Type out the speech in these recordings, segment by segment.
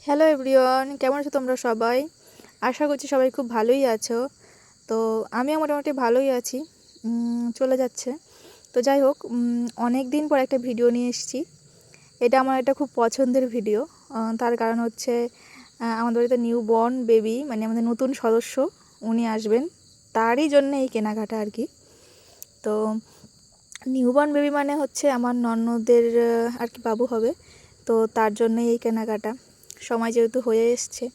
Hello everyone, কেমন আছো তোমরা সবাই? আশা করছি সবাই খুব ভালোই আছো। তো আমিও মোটামুটি ভালোই আছি, চলে যাচ্ছে। তো যাই হোক, অনেক দিন পর একটা ভিডিও নিয়ে এসেছি। এটা আমার একটা খুব পছন্দের ভিডিও। তার কারণ হচ্ছে আমাদের বাড়িতে নিউ বর্ন বেবি, মানে আমাদের নতুন সদস্য উনি আসবেন, তারই জন্য এই কেনাকাটা আর কি। তো নিউবর্ন বেবি মানে হচ্ছে আমার ননদের আর কি বাবু হবে। তো তার জন্যই এই কেনাকাটা। সময় যেহেতু হয়ে এসছে,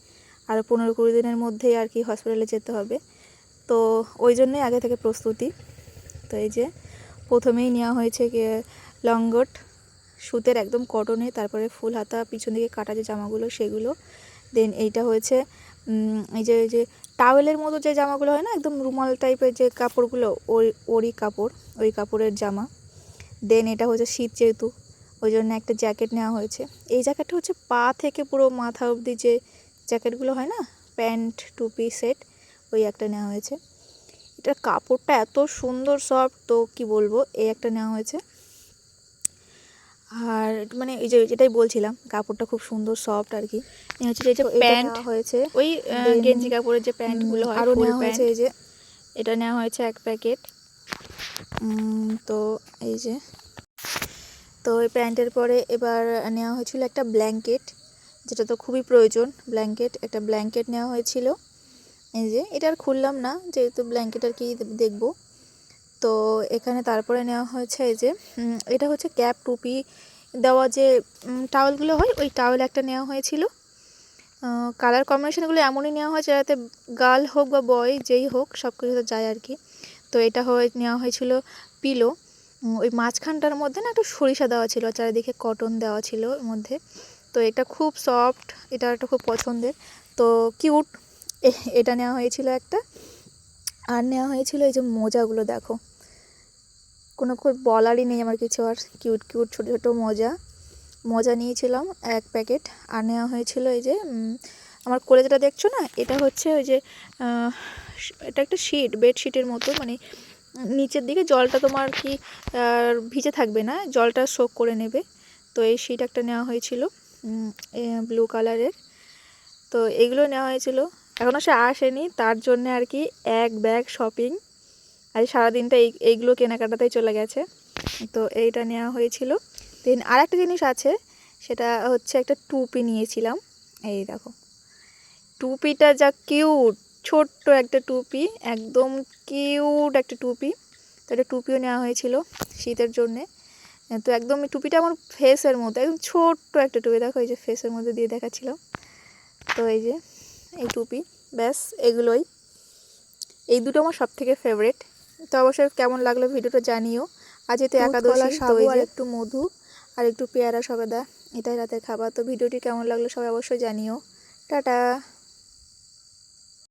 আর 15-20 দিনের মধ্যেই আর কি হসপিটালে যেতে হবে, তো ওই জন্যই আগে থেকে প্রস্তুতি। তো এই যে প্রথমেই নেওয়া হয়েছে লংগট সুতের, একদম কটনে, তারপরে ফুল হাতা পিছন দিকে কাটা যে জামাগুলো সেগুলো। দেন এইটা হয়েছে এই যে টাওয়েলের মতো যে জামাগুলো হয় না, একদম রুমাল টাইপের যে কাপড়গুলো, ওই কাপড়ের জামা। দেন এটা হচ্ছে শীত যেহেতু, ওই জন্য একটা জ্যাকেট নেওয়া হয়েছে। এই জ্যাকেটটা হচ্ছে পা থেকে পুরো মাথা অবধি যে জ্যাকেটগুলো হয় না, প্যান্ট টুপি সেট, ওই একটা নেওয়া হয়েছে। এটার কাপড়টা এত সুন্দর সফট, তো কি বলবো, এই একটা নেওয়া হয়েছে। আর মানে এই যে যেটাই বলছিলাম, কাপড়টা খুব সুন্দর সফট আর কি। হচ্ছে এই যে প্যান্ট হয়েছে, ওই গেঞ্জি কাপড়ের যে প্যান্টগুলো হয়, আরও নেওয়া হয়েছে এই যে এটা নেওয়া হয়েছে 1 প্যাকেট। তো এই যে, তো এই প্যান্টের পরে এবার নেওয়া হয়েছিল একটা ব্ল্যাঙ্কেট, যেটা তো খুবই প্রয়োজন। একটা ব্ল্যাঙ্কেট নেওয়া হয়েছিল। এই যে এটা আর খুললাম না, যেহেতু ব্ল্যাঙ্কেট আর কি দেখবো। তো এখানে তারপরে নেওয়া হয়েছে এই যে এটা হচ্ছে ক্যাপ টুপি দেওয়া যে টাওয়েলগুলো হয়, ওই টাওয়েল একটা নেওয়া হয়েছিল। কালার কম্বিনেশনগুলো এমনই নেওয়া হয় যাতে গার্ল হোক বা বয় যেই হোক সব কিছুতে যায় আর কি। তো এটা নেওয়া হয়েছিল পিলো। ওই মাঝখানটার মধ্যে না একটু সরিষা দেওয়া ছিল, চারিদিকে কটন দেওয়া ছিল ওর মধ্যে। তো এটা খুব সফট, এটা একটা খুব পছন্দের, তো কিউট। এটা নেওয়া হয়েছিল একটা। আর নেওয়া হয়েছিল এই যে মোজাগুলো, দেখো কোনো খুব বলারই নেই আমার কিছু, আর কিউট কিউট ছোটো ছোটো মোজা নিয়েছিলাম 1 প্যাকেট। আর নেওয়া হয়েছিল এই যে আমার কোলে যেটা দেখছো না, এটা হচ্ছে ওই যে এটা একটা বেডশিটের মতো, মানে নিচের দিকে জলটা তোমার কি ভিজে থাকবে না, জলটা সোক করে নেবে। তো এই শিট একটা নেওয়া হয়েছিল ব্লু কালারের। তো এগুলো নেওয়া হয়েছিল, এখনও সে আসেনি, তার জন্য আর কি 1 ব্যাগ শপিং। আর সারাদিনটা এইগুলো কেনাকাটাতেই চলে গেছে। তো এইটা নেওয়া হয়েছিল। দেন আর একটা জিনিস আছে, সেটা হচ্ছে একটা টুপি নিয়েছিলাম। এই দেখো টুপিটা যা কিউট, ছোট্ট একটা টুপি, একদম কিউট একটা টুপি। তো একটা টুপিও নেওয়া হয়েছিল শীতের জন্যে। তো একদম টুপিটা আমার ফেসের মতো, একদম ছোট্ট একটা টুপি, দেখো এই যে ফেসের মধ্যে দিয়ে দেখাচ্ছিলাম। তো এই যে এই টুপি, ব্যাস এগুলোই, এই দুটো আমার সবথেকে ফেভারিট। তো অবশ্যই কেমন লাগলো ভিডিওটা জানিও। আজ যেহেতু একাদশী, তো আর একটু মধু আর একটু পেয়ারা সবেদা, এটাই রাতের খাবার। তো ভিডিওটি কেমন লাগলো সবাই অবশ্যই জানিও। টাটা।